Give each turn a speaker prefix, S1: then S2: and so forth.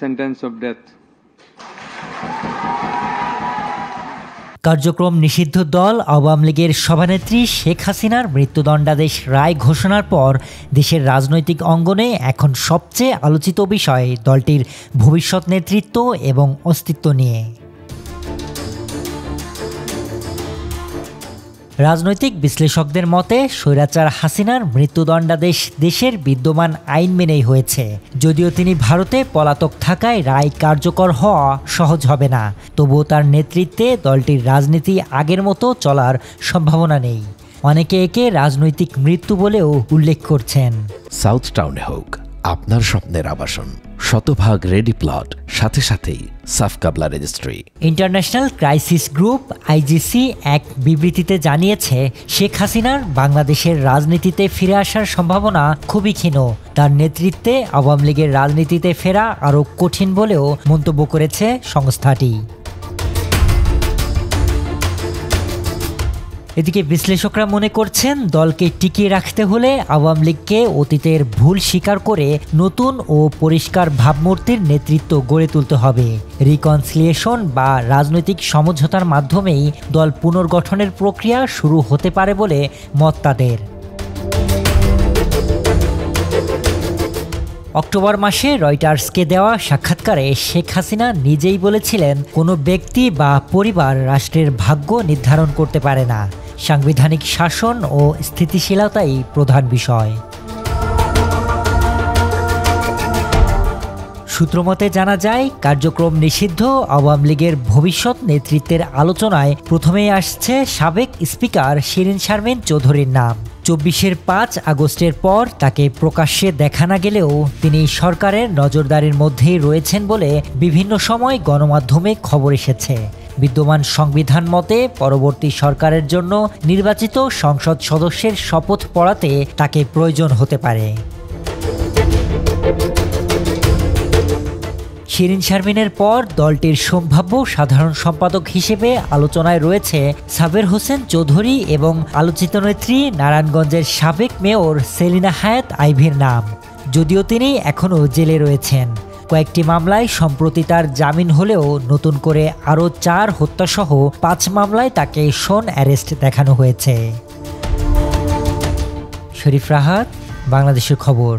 S1: sentence of death.
S2: কার্যক্রম নিষিদ্ধ দল আওয়ামী লীগের সভানেত্রী শেখ হাসিনার মৃত্যুদণ্ডাদেশ রায় ঘোষণার পর দেশের রাজনৈতিক অঙ্গনে এখন সবচেয়ে আলোচিত বিষয় দলটির ভবিষ্যৎ নেতৃত্ব এবং অস্তিত্ব নিয়ে। রাজনৈতিক বিশ্লেষকদের মতে স্বৈরাচার হাসিনার মৃত্যুদণ্ডাদেশ দেশের বিদ্যমান আইন মেনেই হয়েছে। যদিও তিনি ভারতে পলাতক থাকায় রায় কার্যকর হওয়া সহজ হবে না, তবুও তার নেতৃত্বে দলটির রাজনীতি আগের মতো চলার সম্ভাবনা নেই। অনেকে একে রাজনৈতিক মৃত্যু বলেও উল্লেখ করছেন।
S3: সাউথ টাউনে হোক আপনার স্বপ্নের আবাসন, শতভাগ রেডি প্লট, সাথে সাথেই সাফ কাবলা রেজিস্ট্রি।
S2: ইন্টারন্যাশনাল ক্রাইসিস গ্রুপ আইজিসি এক বিবৃতিতে জানিয়েছে, শেখ হাসিনার বাংলাদেশের রাজনীতিতে ফিরে আসার সম্ভাবনা খুবই ক্ষীণ। তার নেতৃত্বে আওয়ামী লীগের রাজনীতিতে ফেরা আরও কঠিন বলেও মন্তব্য করেছে সংস্থাটি। এদিকে বিশ্লেষকরা মনে করছেন, দলকে টিকিয়ে রাখতে হলে আওয়ামী লীগকে অতীতের ভুল স্বীকার করে নতুন ও পরিষ্কার ভাবমূর্তির নেতৃত্ব গড়ে তুলতে হবে। রিকনসিলিয়েশন বা রাজনৈতিক সমঝোতার মাধ্যমেই দল পুনর্গঠনের প্রক্রিয়া শুরু হতে পারে বলে মত তাদের। অক্টোবর মাসে রয়টার্সকে দেওয়া সাক্ষাৎকারে শেখ হাসিনা নিজেই বলেছিলেন, কোনো ব্যক্তি বা পরিবার রাষ্ট্রের ভাগ্য নির্ধারণ করতে পারে না। সাংবিধানিক শাসন ও স্থিতিশীলতাই প্রধান বিষয়। সূত্রমতে জানা যায়, কার্যক্রম নিষিদ্ধ আওয়ামী লীগের ভবিষ্যৎ নেতৃত্বের আলোচনায় প্রথমেই আসছে সাবেক স্পিকার শিরীন শারমিন চৌধুরীর নাম। ২৪-এর ৫ আগস্টের পর তাকে প্রকাশ্যে দেখা না গেলেও তিনি সরকারের নজরদারির মধ্যেই রয়েছেন বলে বিভিন্ন সময় গণমাধ্যমে খবর এসেছে। বিদ্যমান সংবিধান মতে পরবর্তী সরকারের জন্য নির্বাচিত সংসদ সদস্যের শপথ পড়াতে তাকে প্রয়োজন হতে পারে। শিরীন শারমিনের পর দলটির সম্ভাব্য সাধারণ সম্পাদক হিসেবে আলোচনায় রয়েছে সাবের হোসেন চৌধুরী এবং আলোচিত নেত্রী নারায়ণগঞ্জের সাবেক মেয়র সেলিনা হায়াৎ আইভীর নাম। যদিও তিনি এখনও জেলে রয়েছেন। কয়েকটি মামলায় সম্প্রতি তার জামিন হলেও নতুন করে আরও ৪ হত্যাসহ ৫ মামলায় তাকে শোন অ্যারেস্ট দেখানো হয়েছে। শরীফ রাহাত, বাংলাদেশের খবর।